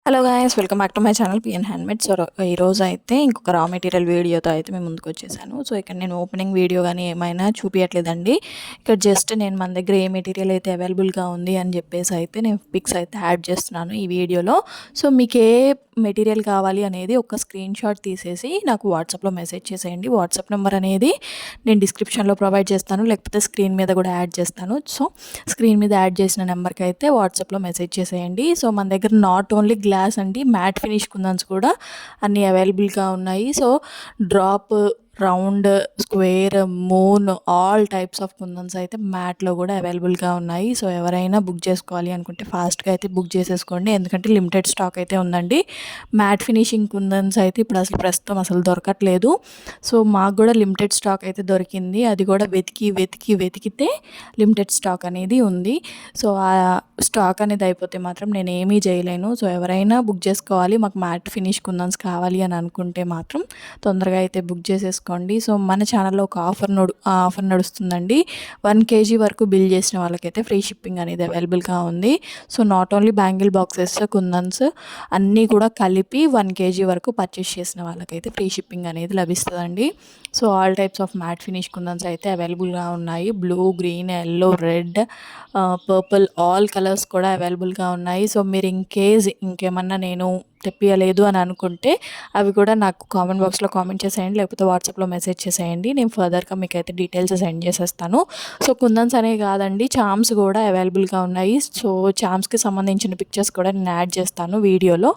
Hello guys, welcome back to my channel PN handmade. So ఈరోజు అయితే ఇంకొక raw material వీడియోతో అయితే మేము ముందుకు వచ్చేసాను. సో ఇక్కడ నేను ఓపెనింగ్ వీడియో కానీ ఏమైనా చూపించట్లేదండి. ఇక్కడ జస్ట్ నేను మన దగ్గర ఏ మెటీరియల్ అయితే అవైలబుల్గా ఉంది అని చెప్పేసి అయితే నేను పిక్స్ అయితే యాడ్ చేస్తున్నాను ఈ వీడియోలో. సో మీకు ఏ మెటీరియల్ కావాలి అనేది ఒక స్క్రీన్ షాట్ తీసేసి నాకు వాట్సాప్లో మెసేజ్ చేసేయండి. వాట్సాప్ నెంబర్ అనేది నేను డిస్క్రిప్షన్లో ప్రొవైడ్ చేస్తాను, లేకపోతే స్క్రీన్ మీద కూడా యాడ్ చేస్తాను. సో స్క్రీన్ మీద యాడ్ చేసిన నెంబర్కి అయితే వాట్సాప్లో మెసేజ్ చేసేయండి. సో మన దగ్గర నాట్ ఓన్లీ గ్లాస్ అండి, మ్యాట్ ఫినిష్ కుందన్స్ కూడా అన్నీ అవైలబుల్గా ఉన్నాయి. So drop, round, square, moon, all types of kundans అయితే మ్యాట్లో కూడా అవైలబుల్గా ఉన్నాయి. సో ఎవరైనా బుక్ చేసుకోవాలి అనుకుంటే ఫాస్ట్గా అయితే బుక్ చేసేసుకోండి, ఎందుకంటే లిమిటెడ్ స్టాక్ అయితే ఉందండి. మ్యాట్ ఫినిషింగ్ కుందన్స్ అయితే ఇప్పుడు ప్రస్తుతం అసలు దొరకట్లేదు. సో మాకు కూడా లిమిటెడ్ స్టాక్ అయితే దొరికింది, అది కూడా వెతికితే లిమిటెడ్ స్టాక్ అనేది ఉంది. సో ఆ స్టాక్ అనేది అయిపోతే మాత్రం నేను ఏమీ చేయలేను. సో ఎవరైనా బుక్ చేసుకోవాలి, మాకు మ్యాట్ ఫినిష్ కుందన్స్ కావాలి అని అనుకుంటే మాత్రం తొందరగా అయితే బుక్ చేసేసుకోండి. సో మన ఛానల్లో ఒక ఆఫర్ నడుస్తుందండి. 1 kg వరకు బిల్ చేసిన వాళ్ళకైతే ఫ్రీ షిప్పింగ్ అనేది అవైలబుల్గా ఉంది. So not only bangle boxes, kundans అన్నీ కూడా కలిపి 1 kg వరకు పర్చేస్ చేసిన వాళ్ళకైతే ఫ్రీ షిప్పింగ్ అనేది లభిస్తుందండి. So all types of matte finish kundans అయితే అవైలబుల్గా ఉన్నాయి. Blue, green, yellow, red, purple, all colours కూడా అవైలబుల్గా ఉన్నాయి. సో మీరు ఇంకేమన్నా నేను తెప్పియలేదు అని అనుకుంటే అవి కూడా నాకు కామెంట్ బాక్స్లో కామెంట్ చేసేయండి, లేకపోతే వాట్సాప్లో మెసేజ్ చేసేయండి. నేను ఫర్దర్గా మీకు అయితే డీటెయిల్స్ సెండ్ చేసేస్తాను. సో కుందన్స్ అనే కాదండి, చామ్స్ కూడా అవైలబుల్గా ఉన్నాయి. సో చామ్స్కి సంబంధించిన పిక్చర్స్ కూడా నేను యాడ్ చేస్తాను వీడియోలో.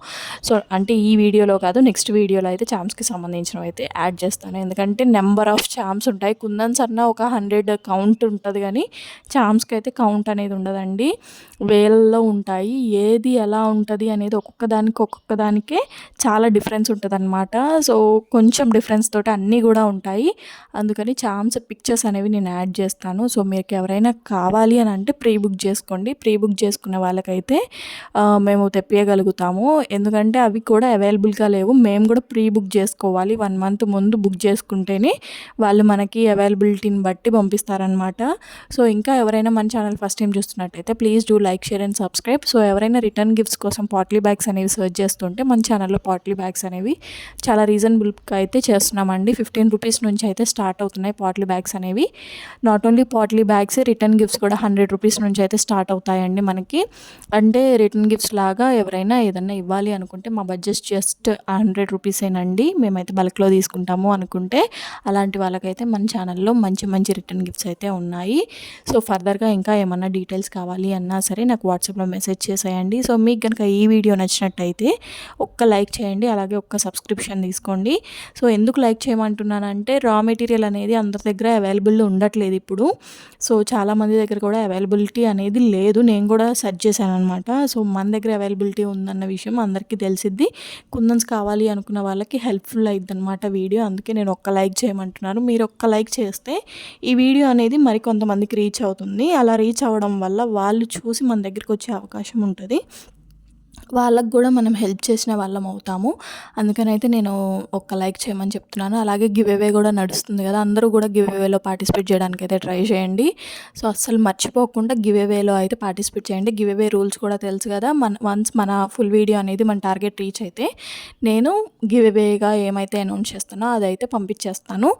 సో అంటే ఈ వీడియోలో కాదు, నెక్స్ట్ వీడియోలో అయితే చామ్స్కి సంబంధించినవి అయితే యాడ్ చేస్తాను. ఎందుకంటే నెంబర్ ఆఫ్ చామ్స్ ఉంటాయి. కుందన్స్ అన్న ఒక 100 కౌంట్ ఉంటుంది, కానీ చామ్స్కి అయితే కౌంట్ అనేది ఉండదండి, వేలల్లో ఉంటాయి. ఏది ఎలా ఉంటుంది అనేది ఒక్కొక్కదానికే చాలా డిఫరెన్స్ ఉంటుంది అనమాట. సో కొంచెం డిఫరెన్స్ తోటి అన్నీ కూడా ఉంటాయి. అందుకని చామ్స్ పిక్చర్స్ అనేవి నేను యాడ్ చేస్తాను. సో మీకు ఎవరైనా కావాలి అని అంటే ప్రీ బుక్ చేసుకోండి. ప్రీ బుక్ చేసుకున్న వాళ్ళకైతే మేము తెప్పియగలుగుతాము, ఎందుకంటే అవి కూడా అవైలబుల్గా లేవు. మేము కూడా ప్రీ బుక్ చేసుకోవాలి, 1 month ముందు బుక్ చేసుకుంటేనే వాళ్ళు మనకి అవైలబిలిటీని బట్టి పంపిస్తారనమాట. సో ఇంకా ఎవరైనా మన ఛానల్ ఫస్ట్ టైం చూస్తున్నట్టయితే please do like, share and subscribe. So ఎవరైనా రిటర్న్ గిఫ్ట్స్ కోసం పాట్లీ బ్యాగ్స్ అనేవి సర్చ్ చేస్తుంటే మన ఛానల్లో పాట్లీ బ్యాగ్స్ అనేవి చాలా రీజనబుల్గా అయితే చేస్తున్నామండి. 15 రూపీస్ నుంచి అయితే స్టార్ట్ అవుతున్నాయి పాట్లీ బ్యాగ్స్ అనేవి. Not only potli bags, return gifts కూడా 100 రూపీస్ నుంచి అయితే స్టార్ట్ అవుతాయండి మనకి. అంటే రిటర్న్ గిఫ్ట్స్ లాగా ఎవరైనా ఏదన్నా ఇవ్వాలి అనుకుంటే మా బడ్జెట్ జస్ట్ 100 రూపీసేనండి, మేమైతే బల్క్లో తీసుకుంటాము అనుకుంటే అలాంటి వాళ్ళకైతే మన ఛానల్లో మంచి మంచి రిటర్న్ గిఫ్ట్స్ అయితే ఉన్నాయి. సో ఫర్దర్గా ఇంకా ఏమన్నా డీటెయిల్స్ కావాలి అన్నా సరే నాకు వాట్సాప్లో మెసేజ్ చేసేయండి. సో మీకు కనుక ఈ వీడియో నచ్చినట్టయితే ఒక్క లైక్ చేయండి, అలాగే ఒక్క సబ్స్క్రిప్షన్ తీసుకోండి. సో ఎందుకు లైక్ చేయమంటున్నానంటే రా మెటీరియల్ అనేది అందరి దగ్గర అవైలబుల్ ఉండట్లేదు ఇప్పుడు. సో చాలామంది దగ్గర కూడా అవైలబిలిటీ అనేది లేదు. నేను కూడా సెర్చ్ చేశాను అనమాట. సో మన దగ్గర అవైలబిలిటీ ఉందన్న విషయం అందరికీ తెలిసిద్ది. కుందన్స్ కావాలి అనుకున్న వాళ్ళకి హెల్ప్ఫుల్ అయ్యిద్ది అనమాట వీడియో. అందుకే నేను ఒక్క లైక్ చేయమంటున్నాను. మీరు ఒక్క లైక్ చేస్తే ఈ వీడియో అనేది మరి కొంతమందికి రీచ్ అవుతుంది. అలా రీచ్ అవ్వడం వల్ల వాళ్ళు చూసి మన దగ్గరికి వచ్చే అవకాశం ఉంటుంది, వాళ్ళకు కూడా మనం హెల్ప్ చేసిన వాళ్ళం అవుతాము. అందుకనైతే నేను ఒక్క లైక్ చేయమని చెప్తున్నాను. అలాగే గివ్ అవే కూడా నడుస్తుంది కదా, అందరూ కూడా గివ్ అవేలో పార్టిసిపేట్ చేయడానికి అయితే ట్రై చేయండి. సో అస్సలు మర్చిపోకుండా గివ్ అవేలో అయితే పార్టిసిపేట్ చేయండి. గివ్ అవే రూల్స్ కూడా తెలుసు కదా. వన్స్ మన ఫుల్ వీడియో అనేది మన టార్గెట్ రీచ్ అయితే నేను గివ్ అవేగా ఏమైతే అనౌన్స్ చేస్తానో అదైతే పంపించేస్తాను.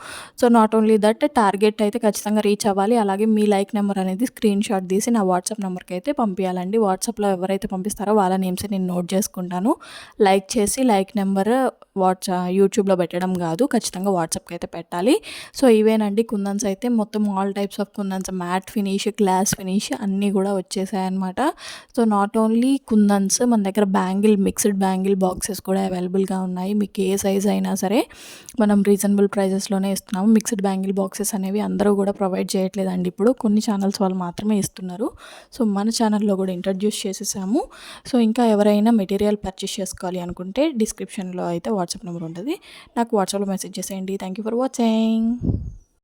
So not only that, target అయితే ఖచ్చితంగా రీచ్ అవ్వాలి. అలాగే మీ లైక్ నెంబర్ అనేది స్క్రీన్ షాట్ తీసి నా వాట్సాప్ నెంబర్కి అయితే పంపించాలండి. వాట్సాప్లో ఎవరైతే పంపిస్తారో వాళ్ళ నేమ్స్ నేను నోట్ చేసుకుంటాను. లైక్ చేసి లైక్ నెంబర్ యూట్యూబ్లో పెట్టడం కాదు, ఖచ్చితంగా వాట్సాప్కి అయితే పెట్టాలి. సో ఇవేనండి కుందన్స్ అయితే మొత్తం all types of kundans, matte finish, glass finish అన్నీ కూడా వచ్చేసాయన్నమాట. సో నాట్ ఓన్లీ కుందన్స్, మన దగ్గర మిక్స్డ్ బ్యాంగిల్ బాక్సెస్ కూడా అవైలబుల్గా ఉన్నాయి. మీకు ఏ సైజ్ అయినా సరే మనం రీజనబుల్ ప్రైజెస్లోనే ఇస్తున్నాము. మిక్స్డ్ బ్యాంగిల్ బాక్సెస్ అనేవి అందరూ కూడా ప్రొవైడ్ చేయట్లేదండి, ఇప్పుడు కొన్ని ఛానల్స్ వాళ్ళు మాత్రమే ఇస్తున్నారు. సో మన ఛానల్లో కూడా ఇంట్రడ్యూస్ చేసేసాము. సో ఇంకా ఎవరైనా మెటీరియల్ పర్చేస్ చేసుకోవాలి అనుకుంటే డిస్క్రిప్షన్లో అయితే వాట్సాప్ నెంబర్ ఉంటుంది, నాకు వాట్సాప్లో మెసేజ్ చేసేయండి. Thank you for watching.